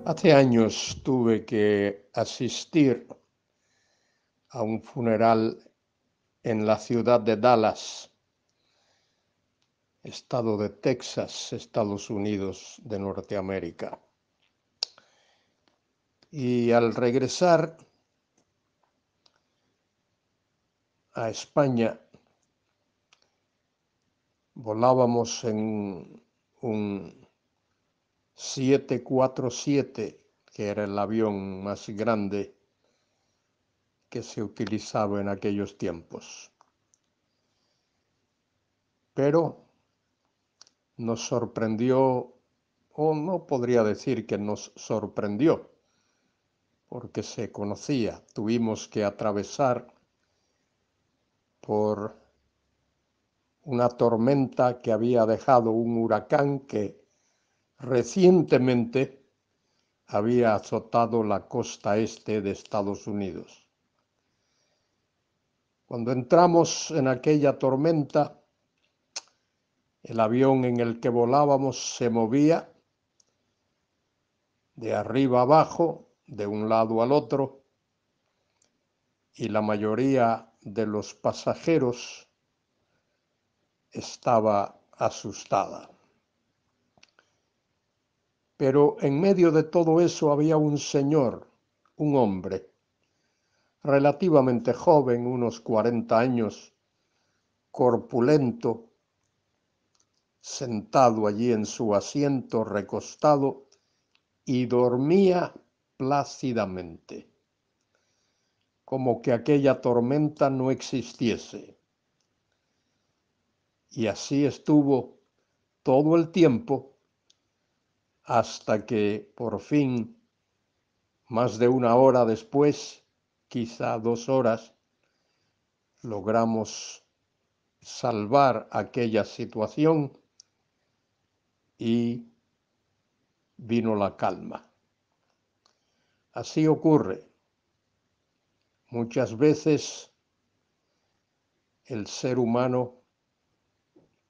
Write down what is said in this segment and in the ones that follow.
Hace años tuve que asistir a un funeral en la ciudad de Dallas, estado de Texas, Estados Unidos de Norteamérica. Y al regresar a España, volábamos en un 747, que era el avión más grande que se utilizaba en aquellos tiempos. Pero nos sorprendió, o no podría decir que nos sorprendió, porque se conocía. Tuvimos que atravesar por una tormenta que había dejado un huracán que recientemente había azotado la costa este de Estados Unidos. Cuando entramos en aquella tormenta, el avión en el que volábamos se movía de arriba abajo, de un lado al otro, y la mayoría de los pasajeros estaba asustada. Pero en medio de todo eso había un señor, un hombre, relativamente joven, unos 40 años, corpulento, sentado allí en su asiento recostado, y dormía plácidamente, como que aquella tormenta no existiese. Y así estuvo todo el tiempo hasta que por fin, más de una hora después, quizá 2 horas, logramos salvar aquella situación y vino la calma. Así ocurre. Muchas veces el ser humano,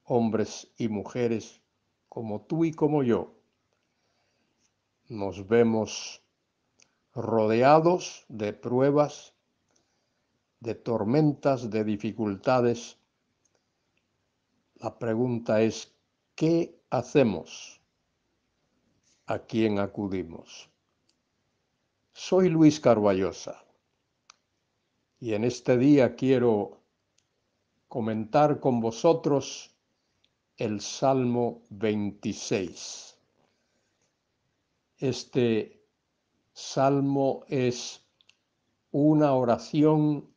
hombres y mujeres como tú y como yo, nos vemos rodeados de pruebas, de tormentas, de dificultades. La pregunta es, ¿qué hacemos? ¿A quién acudimos? Soy Luis Carballosa y en este día quiero comentar con vosotros el Salmo 26. Este salmo es una oración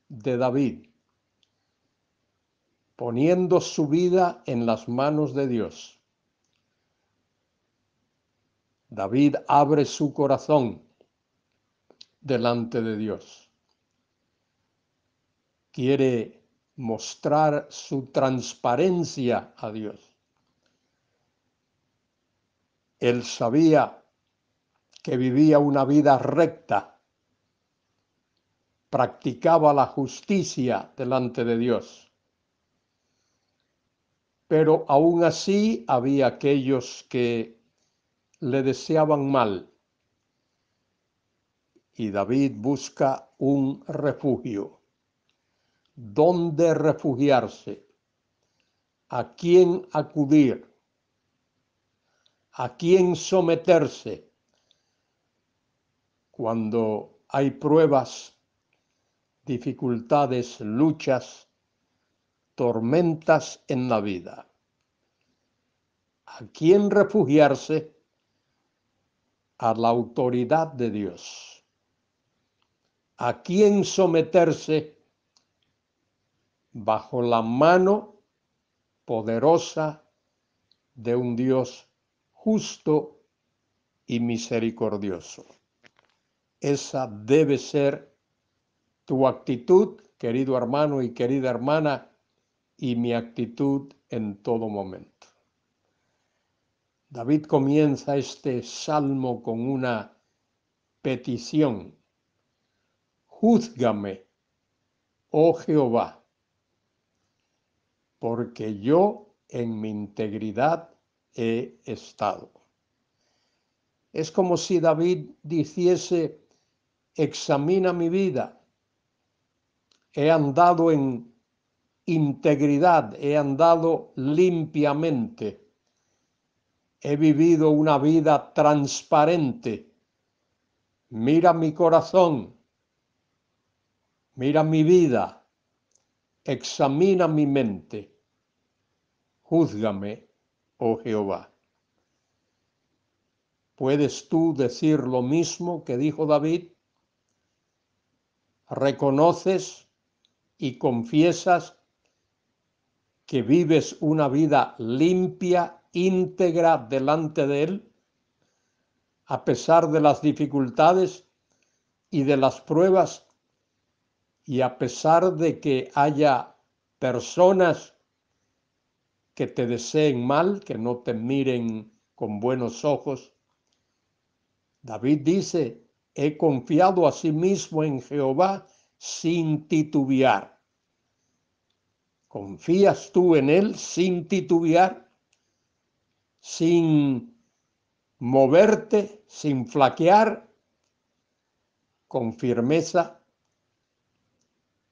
de David, poniendo su vida en las manos de Dios. David abre su corazón delante de Dios. Quiere mostrar su transparencia a Dios. Él sabía que vivía una vida recta, practicaba la justicia delante de Dios. Pero aún así había aquellos que le deseaban mal. Y David busca un refugio. ¿Dónde refugiarse? ¿A quién acudir? ¿A quién someterse? Cuando hay pruebas, dificultades, luchas, tormentas en la vida. ¿A quién refugiarse? A la autoridad de Dios. ¿A quién someterse? Bajo la mano poderosa de un Dios justo y misericordioso. Esa debe ser tu actitud, querido hermano y querida hermana, y mi actitud en todo momento. David comienza este salmo con una petición. Júzgame, oh Jehová, porque yo en mi integridad he estado. Es como si David dijese: examina mi vida, he andado en integridad, he andado limpiamente, he vivido una vida transparente. Mira mi corazón, mira mi vida, examina mi mente, júzgame, oh Jehová. ¿Puedes tú decir lo mismo que dijo David? ¿Reconoces y confiesas que vives una vida limpia, íntegra delante de Él, a pesar de las dificultades y de las pruebas, y a pesar de que haya personas que te deseen mal, que no te miren con buenos ojos? David dice: he confiado asimismo en Jehová sin titubear. ¿Confías tú en Él sin titubear? Sin moverte, sin flaquear, con firmeza.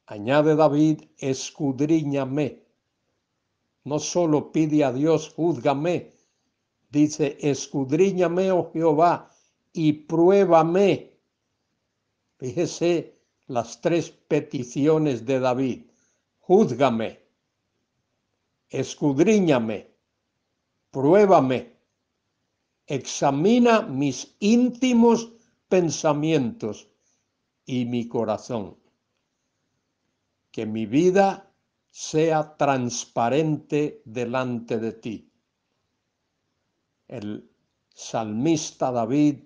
Añade David: escudriñame. No solo pide a Dios: júzgame, dice: escudriñame, oh Jehová, y pruébame. Fíjese las tres peticiones de David: júzgame, escudriñame, pruébame, examina mis íntimos pensamientos y mi corazón. Que mi vida sea transparente delante de ti. El salmista David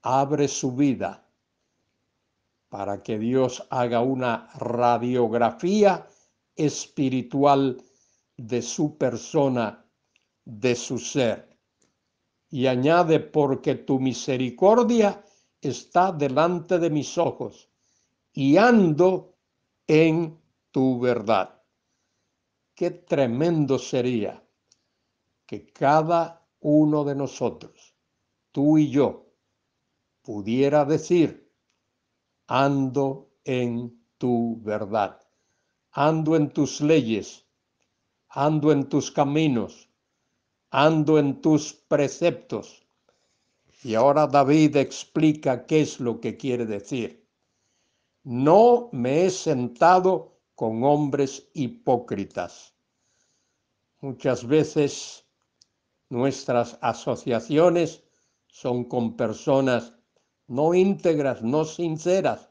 abre su vida para que Dios haga una radiografía espiritual de su persona, de su ser. Y añade: porque tu misericordia está delante de mis ojos, y ando en tu verdad. Qué tremendo sería que cada uno de nosotros, tú y yo, pudiera decir: ando en tu verdad, ando en tus leyes, ando en tus caminos, ando en tus preceptos. Y ahora David explica qué es lo que quiere decir. No me he sentado con hombres hipócritas. Muchas veces nuestras asociaciones son con personas no íntegras, no sinceras.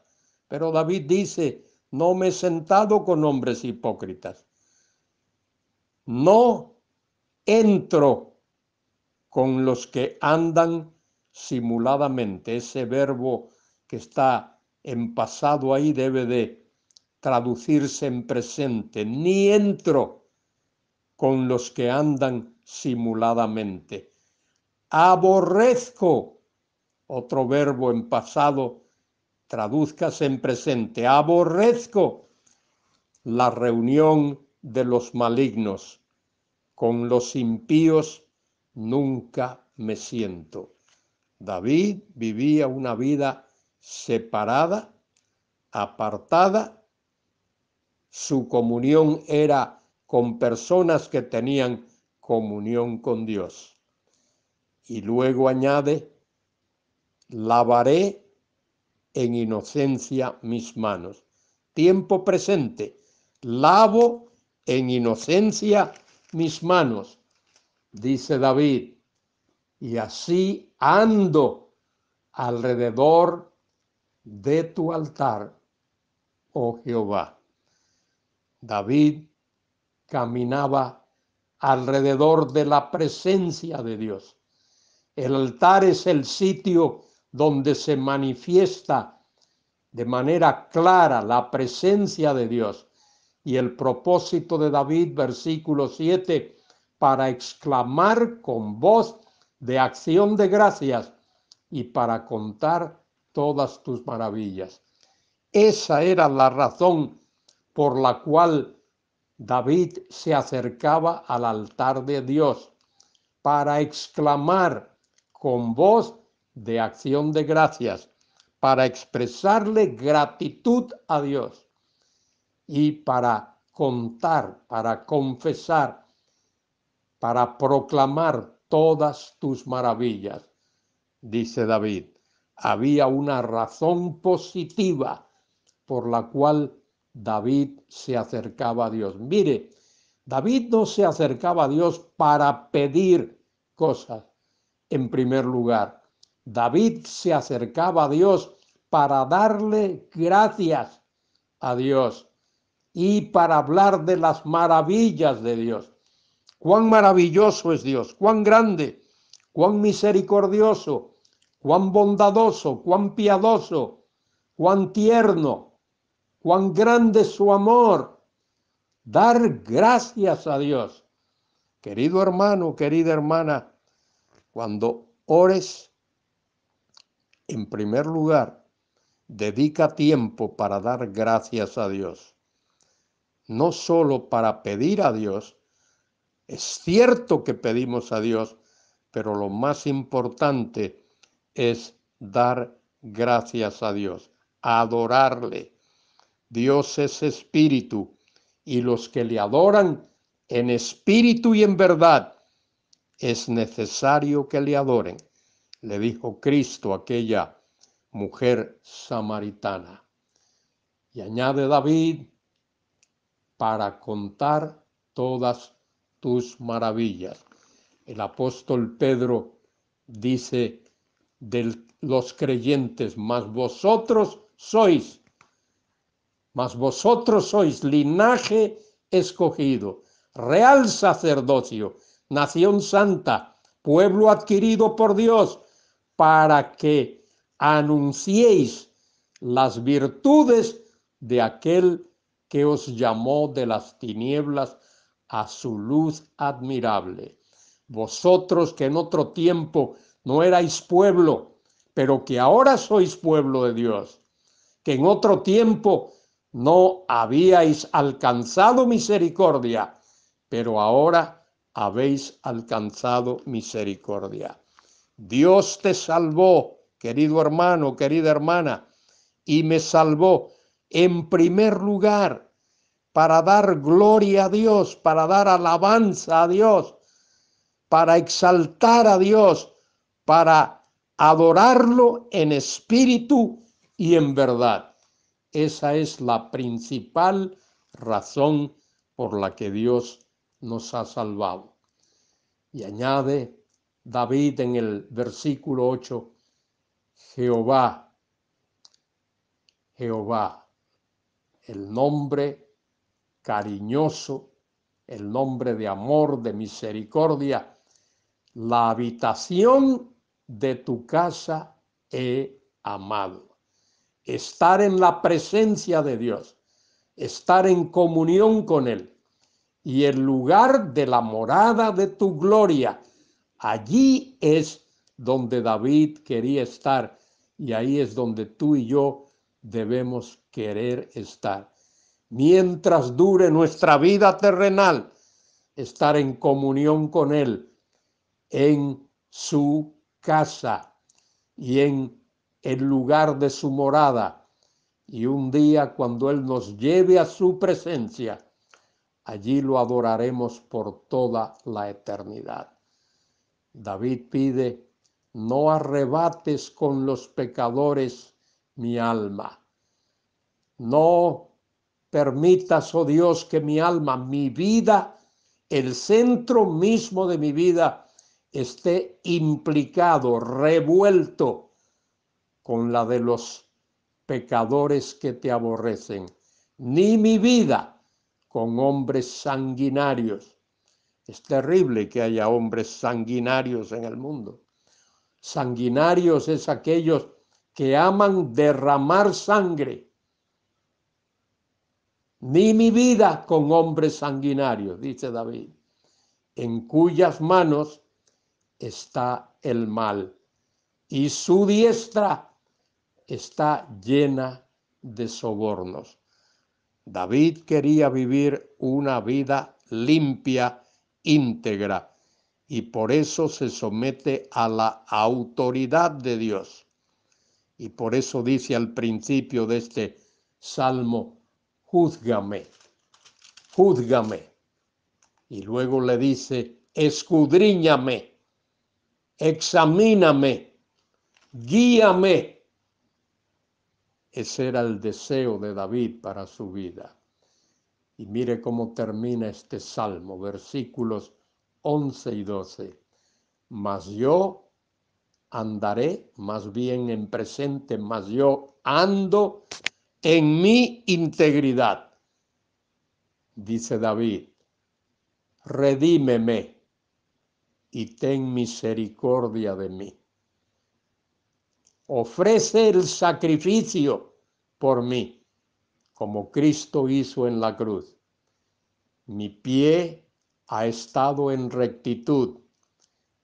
Pero David dice: no me he sentado con hombres hipócritas. No entro con los que andan simuladamente. Ese verbo que está en pasado ahí debe de traducirse en presente. Ni entro con los que andan simuladamente. Aborrezco, otro verbo en pasado, tradúzcase en presente. Aborrezco la reunión de los malignos. Con los impíos nunca me siento. David vivía una vida separada, apartada. Su comunión era con personas que tenían comunión con Dios. Y luego añade: lavaré en inocencia mis manos. Tiempo presente: lavo en inocencia mis manos, dice David, y así ando alrededor de tu altar, oh Jehová. David caminaba alrededor de la presencia de Dios. El altar es el sitio donde se manifiesta de manera clara la presencia de Dios. Y el propósito de David, versículo 7, para exclamar con voz de acción de gracias y para contar todas tus maravillas. Esa era la razón por la cual David se acercaba al altar de Dios, para exclamar con voz de acción de gracias para expresarle gratitud a Dios y para contar, para confesar, para proclamar todas tus maravillas, dice David. Había una razón positiva por la cual David se acercaba a Dios. Mire, David no se acercaba a Dios para pedir cosas en primer lugar. David se acercaba a Dios para darle gracias a Dios y para hablar de las maravillas de Dios. Cuán maravilloso es Dios, cuán grande, cuán misericordioso, cuán bondadoso, cuán piadoso, cuán tierno, cuán grande es su amor. Dar gracias a Dios. Querido hermano, querida hermana, cuando ores, en primer lugar, dedica tiempo para dar gracias a Dios. No solo para pedir a Dios. Es cierto que pedimos a Dios, pero lo más importante es dar gracias a Dios, adorarle. Dios es espíritu y los que le adoran en espíritu y en verdad es necesario que le adoren, le dijo Cristo a aquella mujer samaritana. Y añade David, para contar todas tus maravillas. El apóstol Pedro dice de los creyentes, mas vosotros sois linaje escogido, real sacerdocio, nación santa, pueblo adquirido por Dios, para que anunciéis las virtudes de aquel que os llamó de las tinieblas a su luz admirable. Vosotros que en otro tiempo no erais pueblo, pero que ahora sois pueblo de Dios, que en otro tiempo no habíais alcanzado misericordia, pero ahora habéis alcanzado misericordia. Dios te salvó, querido hermano, querida hermana, y me salvó en primer lugar para dar gloria a Dios, para dar alabanza a Dios, para exaltar a Dios, para adorarlo en espíritu y en verdad. Esa es la principal razón por la que Dios nos ha salvado. Y añade David en el versículo 8, Jehová, el nombre cariñoso, el nombre de amor, de misericordia, la habitación de tu casa he amado. Estar en la presencia de Dios, estar en comunión con Él y el lugar de la morada de tu gloria. Allí es donde David quería estar y ahí es donde tú y yo debemos querer estar. Mientras dure nuestra vida terrenal, estar en comunión con Él, en su casa y en el lugar de su morada. Y un día cuando Él nos lleve a su presencia, allí lo adoraremos por toda la eternidad. David pide, no arrebates con los pecadores mi alma. No permitas, oh Dios, que mi alma, mi vida, el centro mismo de mi vida, esté implicado, revuelto con la de los pecadores que te aborrecen, ni mi vida con hombres sanguinarios. Es terrible que haya hombres sanguinarios en el mundo. Sanguinarios es aquellos que aman derramar sangre. Ni mi vida con hombres sanguinarios, dice David, en cuyas manos está el mal, y su diestra está llena de sobornos. David quería vivir una vida limpia, íntegra, y por eso se somete a la autoridad de Dios. Y por eso dice al principio de este salmo, júzgame, júzgame. Y luego le dice, escudriñame, examíname, guíame. Ese era el deseo de David para su vida. Y mire cómo termina este salmo, versículos 11 y 12. Mas yo andaré, más bien en presente, mas yo ando en mi integridad. Dice David, redímeme y ten misericordia de mí. Ofrece el sacrificio por mí, como Cristo hizo en la cruz. Mi pie ha estado en rectitud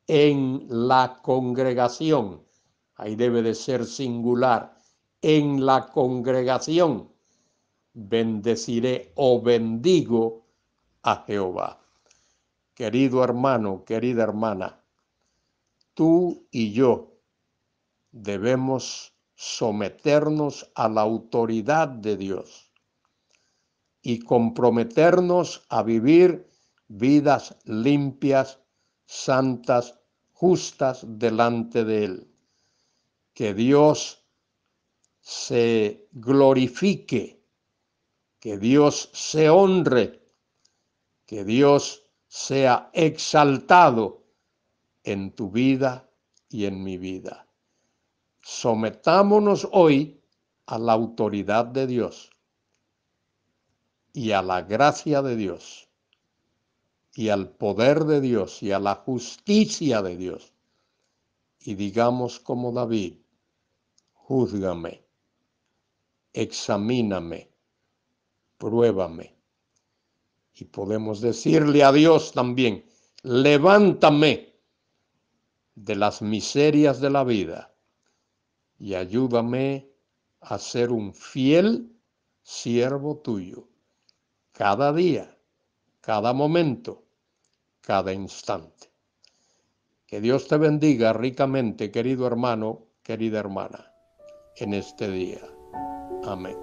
en la congregación. Ahí debe de ser singular. En la congregación bendeciré o bendigo a Jehová. Querido hermano, querida hermana, tú y yo debemos someternos a la autoridad de Dios y comprometernos a vivir vidas limpias, santas, justas delante de Él. Que Dios se glorifique, que Dios se honre, que Dios sea exaltado en tu vida y en mi vida. Sometámonos hoy a la autoridad de Dios y a la gracia de Dios y al poder de Dios y a la justicia de Dios. Y digamos como David, júzgame, examíname, pruébame. Y podemos decirle a Dios también, levántame de las miserias de la vida y ayúdame a ser un fiel siervo tuyo, cada día, cada momento, cada instante. Que Dios te bendiga ricamente, querido hermano, querida hermana, en este día. Amén.